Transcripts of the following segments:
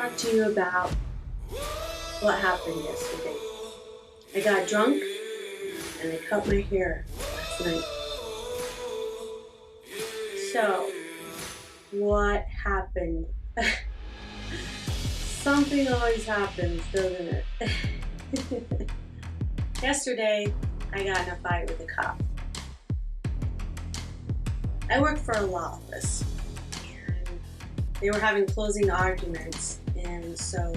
talk to you about what happened yesterday. I got drunk and I cut my hair last night. So, what happened? Something always happens, doesn't it? Yesterday, I got in a fight with a cop. I work for a law office, and they were having closing arguments, and so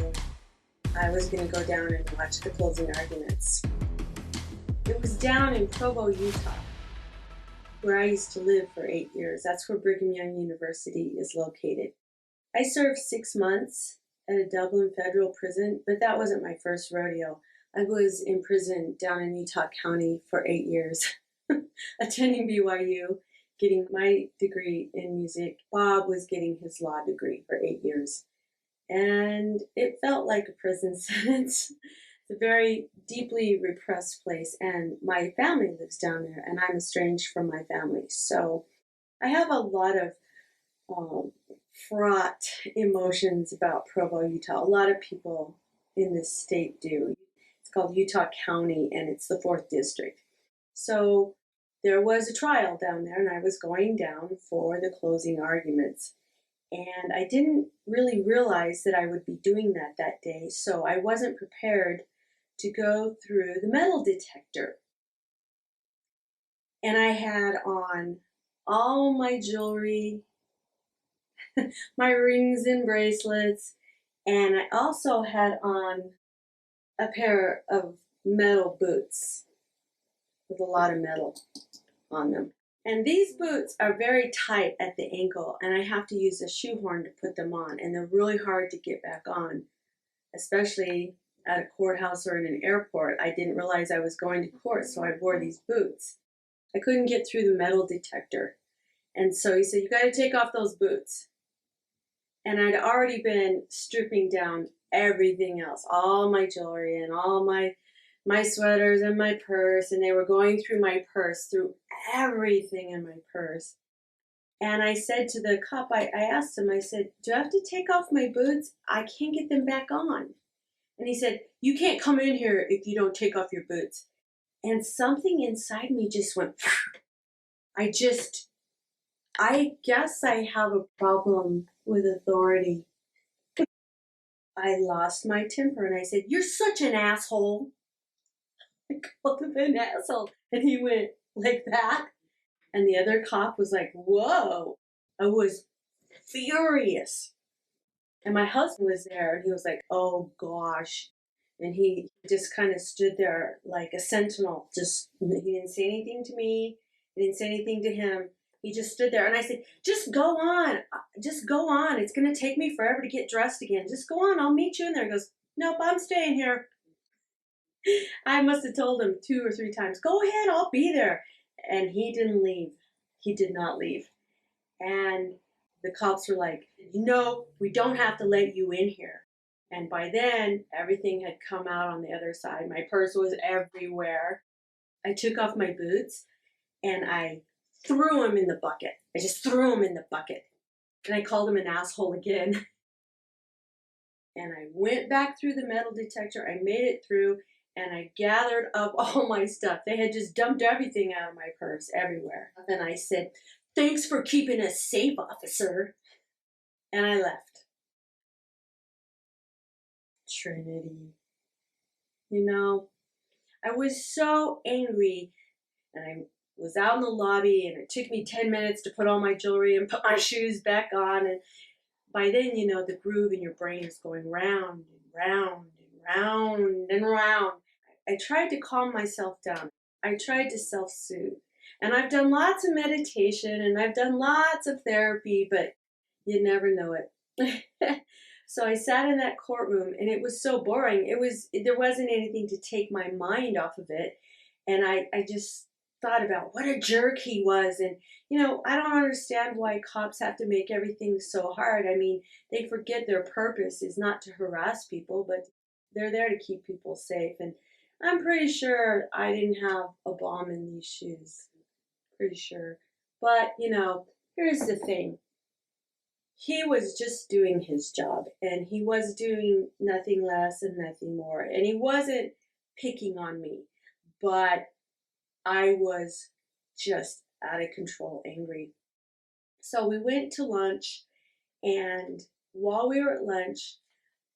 I was going to go down and watch the closing arguments. It was down in Provo, Utah, where I used to live for 8 years. That's where Brigham Young University is located. I served 6 months at a Dublin federal prison, but that wasn't my first rodeo. I was in prison down in Utah County for 8 years, attending BYU, getting my degree in music. Bob was getting his law degree for 8 years. And it felt like a prison sentence. It's a very deeply repressed place, and my family lives down there, and I'm estranged from my family. So I have a lot of fraught emotions about Provo, Utah. A lot of people in this state do. It's called Utah County, and it's the 4th district. So there was a trial down there, and I was going down for the closing arguments. And I didn't really realize that I would be doing that day, so I wasn't prepared to go through the metal detector. And I had on all my jewelry, my rings and bracelets, and I also had on a pair of metal boots with a lot of metal on them. And these boots are very tight at the ankle, and I have to use a shoehorn to put them on, and they're really hard to get back on, especially at a courthouse or in an airport. I didn't realize I was going to court, so I wore these boots. I couldn't get through the metal detector, and so he said, "You got to take off those boots." And I'd already been stripping down everything else, all my jewelry and all my sweaters and my purse, and they were going through my purse, through everything in my purse. And I said to the cop, I asked him, I said, "Do I have to take off my boots? I can't get them back on." And he said, "You can't come in here if you don't take off your boots." And something inside me just went, I guess I have a problem with authority. I lost my temper and I said, "You're such an asshole." I called him an asshole. And he went like that. And the other cop was like, "Whoa." I was furious. And my husband was there and he was like, "Oh gosh." And he just kind of stood there like a sentinel. He didn't say anything to me. He didn't say anything to him. He just stood there. And I said, "Just go on. Just go on. It's going to take me forever to get dressed again. Just go on. I'll meet you in there." He goes, "Nope, I'm staying here." I must have told him 2 or 3 times, "Go ahead, I'll be there." And he didn't leave. He did not leave. And the cops were like, "We don't have to let you in here." And by then, everything had come out on the other side. My purse was everywhere. I took off my boots and I threw them in the bucket. I just threw them in the bucket. And I called him an asshole again. And I went back through the metal detector. I made it through and I gathered up all my stuff. They had just dumped everything out of my purse everywhere. And I said, "Thanks for keeping us safe, officer." And I left. Trinity. I was so angry, and I was out in the lobby, and it took me 10 minutes to put all my jewelry and put my shoes back on. And by then, the groove in your brain is going round and round and round and round. I tried to calm myself down. I tried to self-soothe. And I've done lots of meditation and I've done lots of therapy, but you never know it. So I sat in that courtroom and it was so boring. There wasn't anything to take my mind off of it. And I just thought about what a jerk he was. And, I don't understand why cops have to make everything so hard. I mean, they forget their purpose is not to harass people, but they're there to keep people safe. And I'm pretty sure I didn't have a bomb in these shoes. Pretty sure. But, here's the thing. he was just doing his job, and he was doing nothing less and nothing more. And he wasn't picking on me, but I was just out of control angry. So we went to lunch, and while we were at lunch,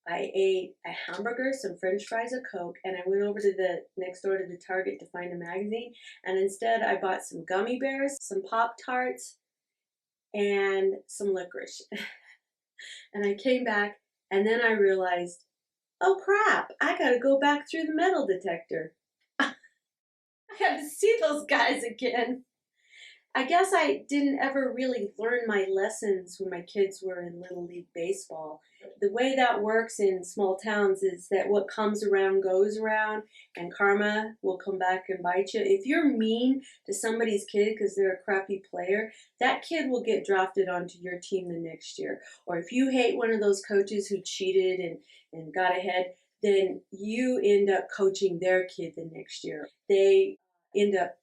I ate a hamburger, some french fries, a Coke, and I went over to the next door to the Target to find a magazine. And instead, I bought some gummy bears, some Pop Tarts, and some licorice. And I came back, and then I realized, oh crap, I gotta go back through the metal detector. I had to see those guys again. I guess I didn't ever really learn my lessons when my kids were in Little League Baseball. The way that works in small towns is that what comes around goes around, and karma will come back and bite you. If you're mean to somebody's kid because they're a crappy player, that kid will get drafted onto your team the next year. Or if you hate one of those coaches who cheated and got ahead, then you end up coaching their kid the next year. They end up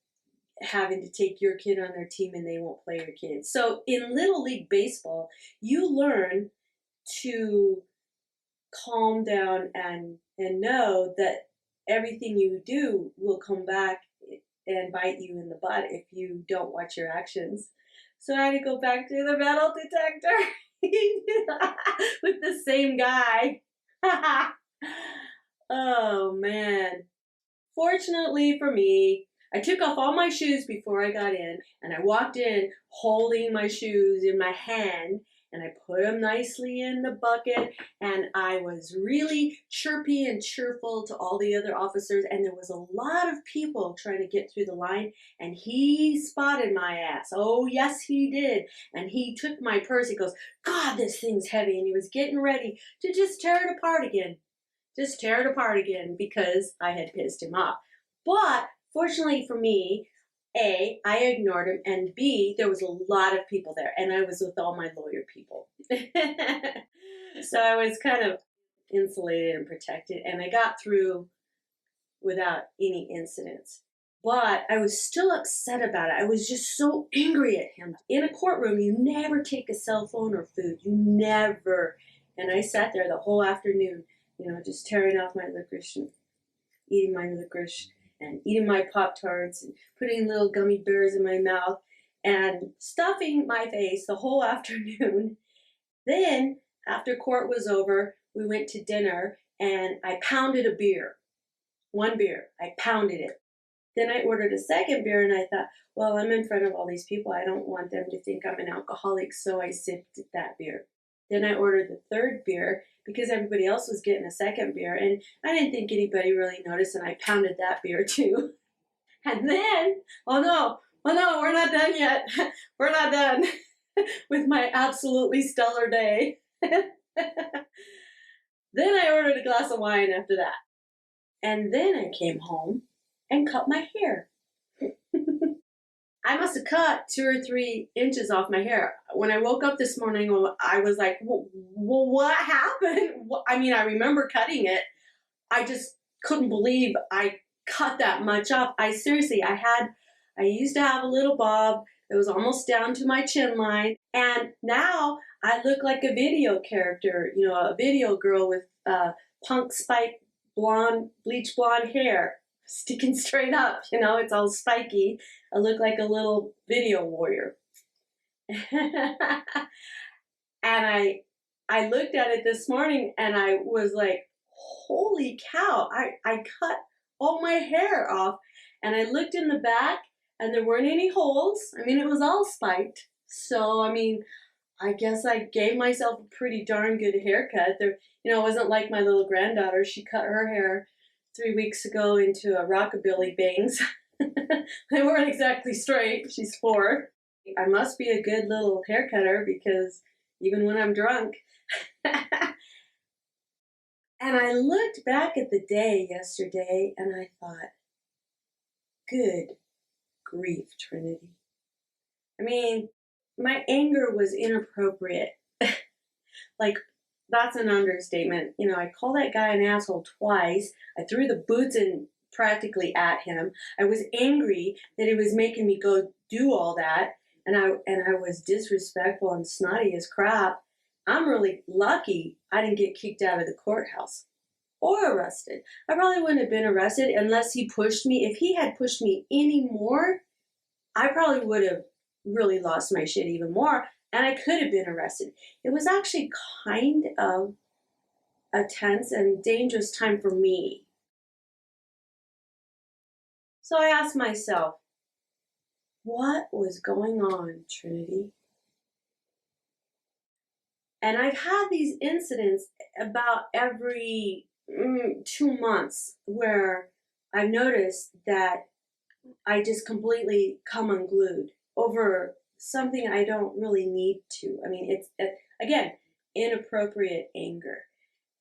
having to take your kid on their team and they won't play your kid. So in Little League Baseball, you learn to calm down and know that everything you do will come back and bite you in the butt if you don't watch your actions. So I had to go back to the metal detector with the same guy. Oh man. Fortunately for me, I took off all my shoes before I got in, and I walked in holding my shoes in my hand, and I put them nicely in the bucket, and I was really chirpy and cheerful to all the other officers, and there was a lot of people trying to get through the line, and he spotted my ass. Oh, yes, he did. And he took my purse. He goes, God, this thing's heavy, and he was getting ready to just tear it apart again. Just tear it apart again because I had pissed him off. But fortunately for me, A, I ignored him, and B, there was a lot of people there, and I was with all my lawyer people. So I was kind of insulated and protected, and I got through without any incidents. But I was still upset about it. I was just so angry at him. In a courtroom, you never take a cell phone or food. You never. And I sat there the whole afternoon, just tearing off my licorice and eating my licorice and eating my Pop-Tarts and putting little gummy bears in my mouth and stuffing my face the whole afternoon. Then, after court was over, we went to dinner and I pounded a beer. One beer. I pounded it. Then I ordered a second beer and I thought, well, I'm in front of all these people. I don't want them to think I'm an alcoholic, so I sipped that beer. Then I ordered the third beer because everybody else was getting a second beer, and I didn't think anybody really noticed, and I pounded that beer too. And then, oh no, we're not done yet. We're not done with my absolutely stellar day. Then I ordered a glass of wine after that. And then I came home and cut my hair. I must have cut 2 or 3 inches off my hair. When I woke up this morning, I was like, well, what happened? I mean, I remember cutting it. I just couldn't believe I cut that much off. I used to have a little bob that was almost down to my chin line. And now I look like a video character, a video girl with punk spike bleach blonde hair. Sticking straight up, it's all spiky. I look like a little video warrior. And I looked at it this morning and I was like, holy cow, I cut all my hair off. And I looked in the back and there weren't any holes. I mean, it was all spiked. So, I guess I gave myself a pretty darn good haircut. It wasn't like my little granddaughter. She cut her hair 3 weeks ago into a rockabilly bangs. They weren't exactly straight. She's 4. I must be a good little hair cutter because even when I'm drunk. And I looked back at the day yesterday and I thought, good grief, Trinity. My anger was inappropriate. Like, that's an understatement. I called that guy an asshole twice. I threw the boots in practically at him. I was angry that he was making me go do all that. And I was disrespectful and snotty as crap. I'm really lucky I didn't get kicked out of the courthouse or arrested. I probably wouldn't have been arrested unless he pushed me. If he had pushed me any more, I probably would have really lost my shit even more and I could have been arrested. It was actually kind of a tense and dangerous time for me. So I asked myself, what was going on, Trinity? And I've had these incidents about every 2 months where I've noticed that I just completely come unglued over something I don't really need to. I mean, it's, again, inappropriate anger.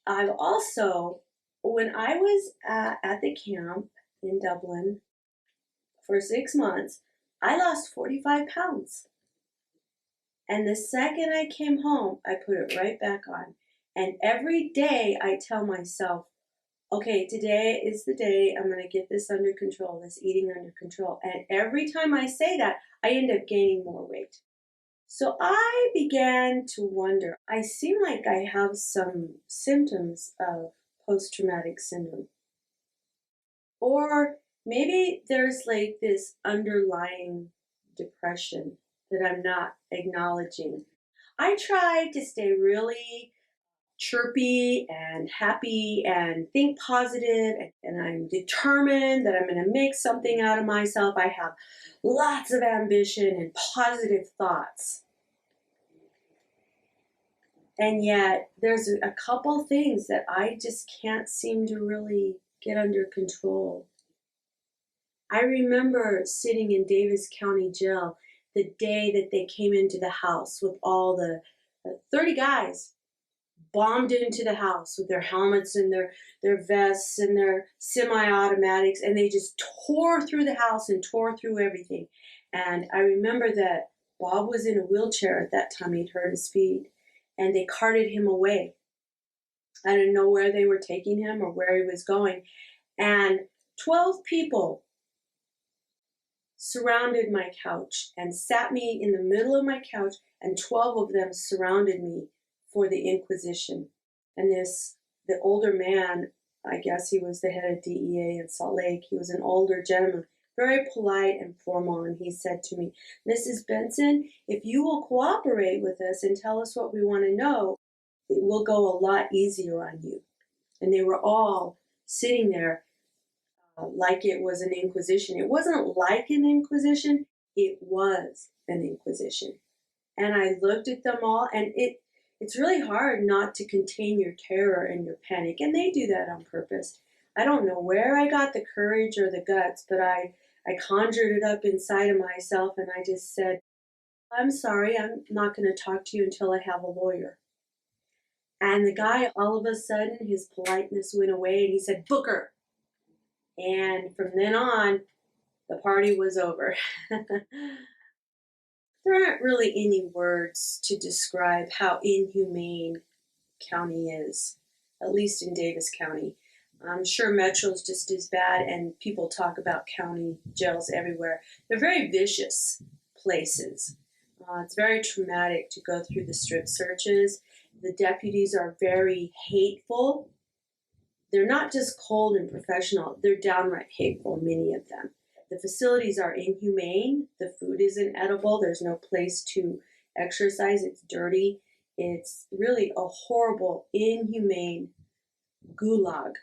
I've also, when I was at the camp in Dublin for 6 months, I lost 45 pounds. And the second I came home, I put it right back on. And every day I tell myself, okay, today is the day I'm going to get this under control, this eating under control. And every time I say that, I end up gaining more weight. So I began to wonder, I seem like I have some symptoms of post traumatic syndrome. Or maybe there's like this underlying depression that I'm not acknowledging. I try to stay really chirpy and happy and think positive, and I'm determined that I'm going to make something out of myself. I have lots of ambition and positive thoughts. And yet, there's a couple things that I just can't seem to really get under control. I remember sitting in Davis County Jail the day that they came into the house with all the 30 guys bombed into the house with their helmets and their vests and their semi-automatics, and they just tore through the house and tore through everything. And I remember that Bob was in a wheelchair at that time. He'd hurt his feet, and they carted him away. I didn't know where they were taking him or where he was going. And 12 people surrounded my couch and sat me in the middle of my couch, and 12 of them surrounded me for the Inquisition. And the older man, I guess he was the head of DEA in Salt Lake, he was an older gentleman, very polite and formal, and he said to me, Mrs. Benson, if you will cooperate with us and tell us what we want to know, it will go a lot easier on you. And they were all sitting there like it was an inquisition. It wasn't like an inquisition, it was an inquisition. And I looked at them all, and it's really hard not to contain your terror and your panic, and they do that on purpose. I don't know where I got the courage or the guts, but I conjured it up inside of myself, and I just said, I'm sorry, I'm not going to talk to you until I have a lawyer. And the guy, all of a sudden, his politeness went away, and he said, Booker. And from then on, the party was over. There aren't really any words to describe how inhumane county is, at least in Davis County. I'm sure Metro's just as bad, and people talk about county jails everywhere. They're very vicious places. It's very traumatic to go through the strip searches. The deputies are very hateful. They're not just cold and professional, they're downright hateful, many of them. The facilities are inhumane, the food isn't edible, there's no place to exercise, it's dirty. It's really a horrible, inhumane gulag.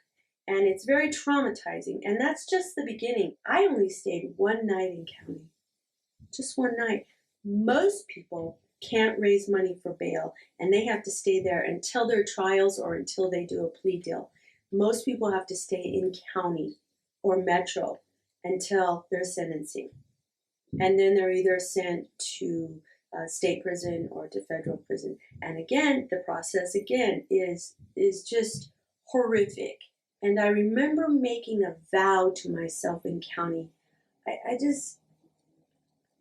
And it's very traumatizing. And that's just the beginning. I only stayed one night in county, just one night. Most people can't raise money for bail, and they have to stay there until their trials or until they do a plea deal. Most people have to stay in county or metro until their sentencing. And then they're either sent to state prison or to federal prison. And again, the process again is just horrific. And I remember making a vow to myself in county. I just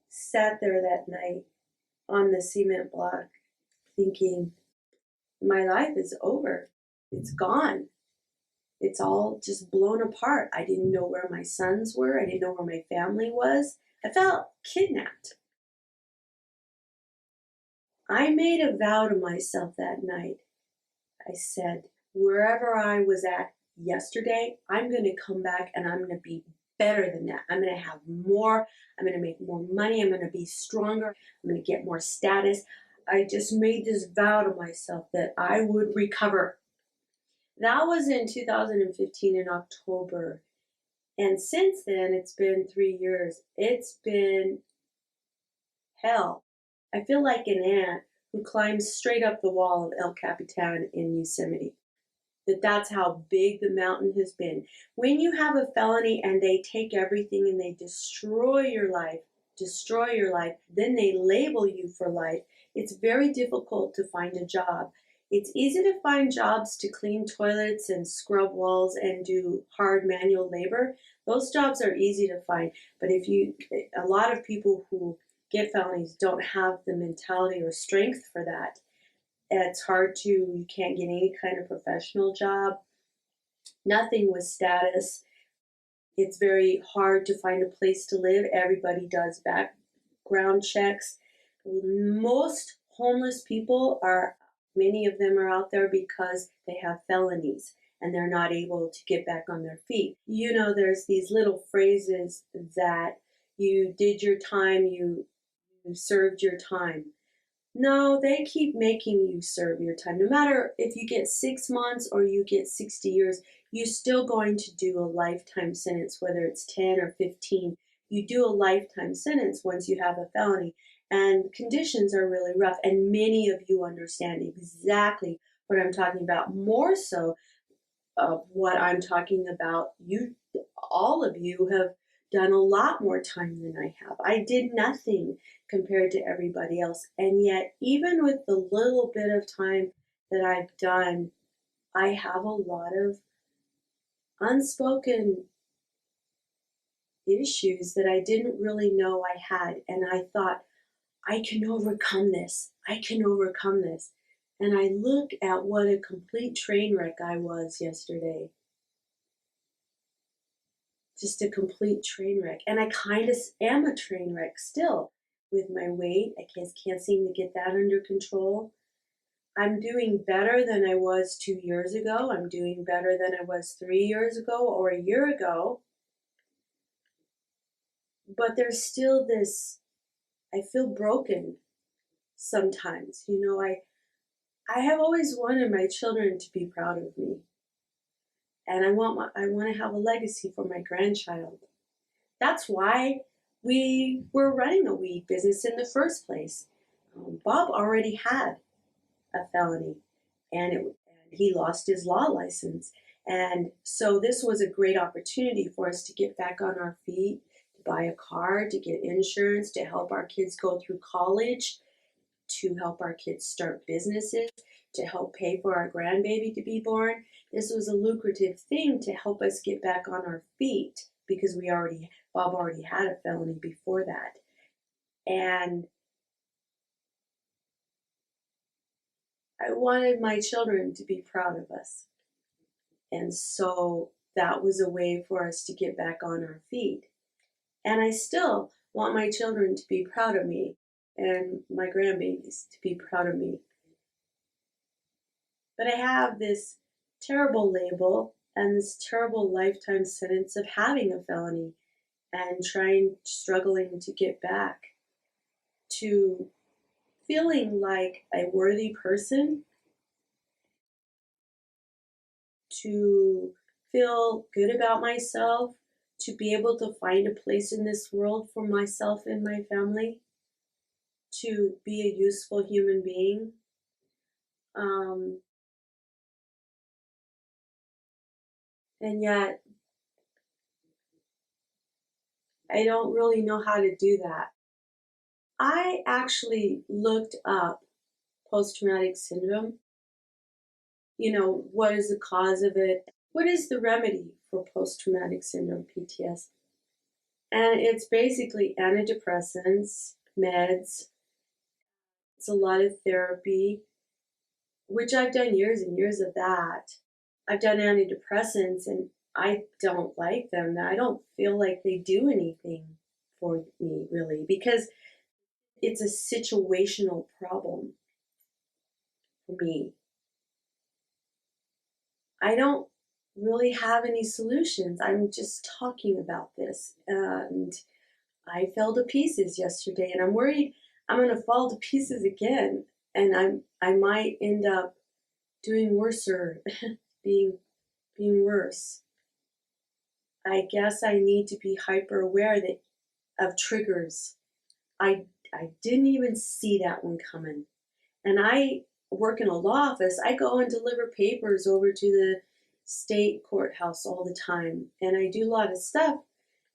sat there that night on the cement block thinking, my life is over. It's gone. It's all just blown apart. I didn't know where my sons were. I didn't know where my family was. I felt kidnapped. I made a vow to myself that night. I said, wherever I was at yesterday, I'm going to come back and I'm going to be better than that. I'm going to have more. I'm going to make more money. I'm going to be stronger. I'm going to get more status. I just made this vow to myself that I would recover. That was in 2015 in October. And since then, it's been 3 years. It's been hell. I feel like an ant who climbs straight up the wall of El Capitan in Yosemite. That's how big the mountain has been. When you have a felony and they take everything and they destroy your life, then they label you for life, it's very difficult to find a job. It's easy to find jobs to clean toilets and scrub walls and do hard manual labor. Those jobs are easy to find. But a lot of people who get felonies don't have the mentality or strength for that. It's hard you can't get any kind of professional job, nothing with status. It's very hard to find a place to live. Everybody does background checks. Most homeless people many of them are out there because they have felonies and they're not able to get back on their feet. There's these little phrases that you did your time, you served your time. No, they keep making you serve your time. No matter if you get 6 months or you get 60 years, you're still going to do a lifetime sentence, whether it's 10 or 15. You do a lifetime sentence once you have a felony. And conditions are really rough. And many of you understand exactly what I'm talking about, more so of what I'm talking about. All of you have done a lot more time than I have. I did nothing compared to everybody else. And yet, even with the little bit of time that I've done, I have a lot of unspoken issues that I didn't really know I had. And I thought, I can overcome this. I can overcome this. And I look at what a complete train wreck I was yesterday. Just a complete train wreck. And I kind of am a train wreck still with my weight. I can't seem to get that under control. I'm doing better than I was 2 years ago. I'm doing better than I was 3 years ago or a year ago. But there's still this, I feel broken sometimes. I have always wanted my children to be proud of me. And I want to have a legacy for my grandchild. That's why we were running a weed business in the first place. Bob already had a felony, and he lost his law license. And so this was a great opportunity for us to get back on our feet, to buy a car, to get insurance, to help our kids go through college, to help our kids start businesses, to help pay for our grandbaby to be born. This was a lucrative thing to help us get back on our feet because Bob already had a felony before that. And I wanted my children to be proud of us. And so that was a way for us to get back on our feet. And I still want my children to be proud of me and my grandbabies to be proud of me. But I have this terrible label and this terrible lifetime sentence of having a felony and struggling to get back to feeling like a worthy person, to feel good about myself, to be able to find a place in this world for myself and my family, to be a useful human being. And yet, I don't really know how to do that. I actually looked up post-traumatic syndrome. What is the cause of it? What is the remedy for post-traumatic syndrome, PTS? And it's basically antidepressants, meds. It's a lot of therapy, which I've done years and years of that. I've done antidepressants and I don't like them. I don't feel like they do anything for me really because It's a situational problem for me. I don't really have any solutions. I'm just talking about this. And I fell to pieces yesterday, and I'm worried I'm going to fall to pieces again. And I might end up doing worse or being worse. I guess I need to be hyper aware that of triggers. I didn't even see that one coming. And I work in a law office. I go and deliver papers over to the state courthouse all the time, and I do a lot of stuff.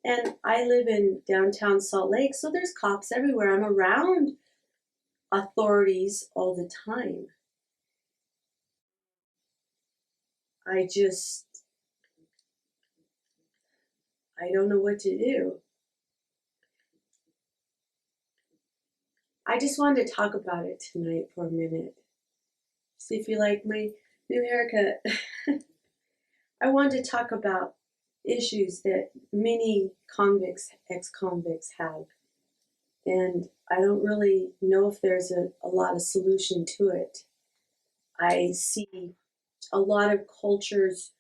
And I live in downtown Salt Lake, so there's cops everywhere. I'm around authorities all the time. I just, I don't know what to do. I just wanted to talk about it tonight for a minute. See if you like my new haircut. I wanted to talk about issues that many convicts, ex-convicts have. And I don't really know if there's a lot of solution to it. I see a lot of cultures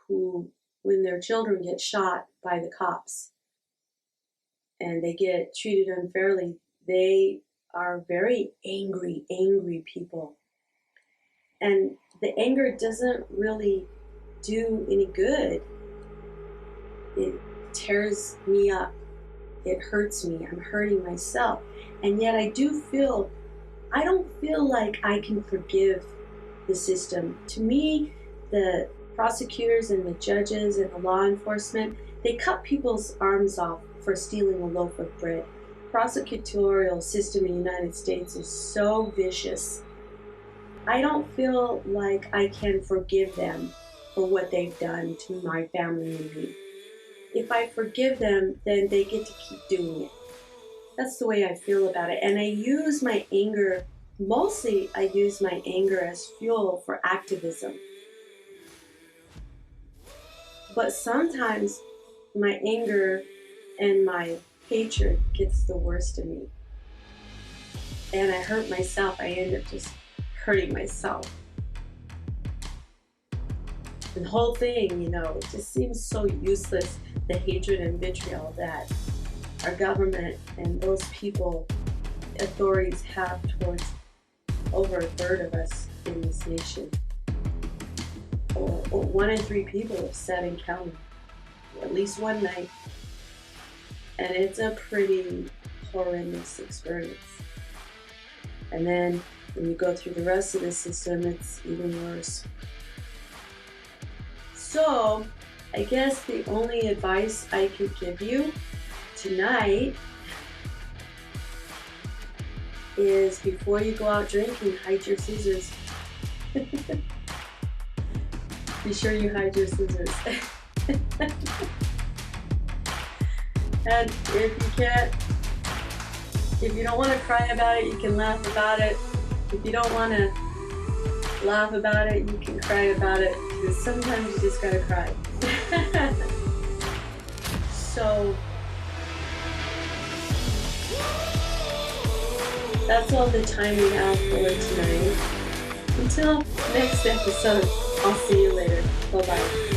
who, when their children get shot by the cops and they get treated unfairly, they are very angry people. And the anger doesn't really do any good. It tears me up. It hurts me. I'm hurting myself. And yet I don't feel like I can forgive the system. To me, the prosecutors and the judges and the law enforcement, they cut people's arms off for stealing a loaf of bread. Prosecutorial system in the United States is so vicious. I don't feel like I can forgive them for what they've done to my family and me. If I forgive them, then they get to keep doing it. That's the way I feel about it. And I use my anger, mostly I use my anger as fuel for activism. But sometimes my anger and my hatred gets the worst of me. And I hurt myself. I end up just hurting myself. And the whole thing, it just seems so useless, the hatred and vitriol that our government and those people, authorities have towards over a third of us in this nation. Or 1 in 3 people have said and counted, at least one night. And it's a pretty horrendous experience. And then when you go through the rest of the system, it's even worse. So, I guess the only advice I could give you tonight is before you go out drinking, hide your scissors. Be sure you hide your scissors. And if you don't want to cry about it, you can laugh about it. If you don't want to laugh about it, you can cry about it, because sometimes you just gotta cry. So that's all the time we have for tonight. Until next episode, I'll see you later. Bye-bye.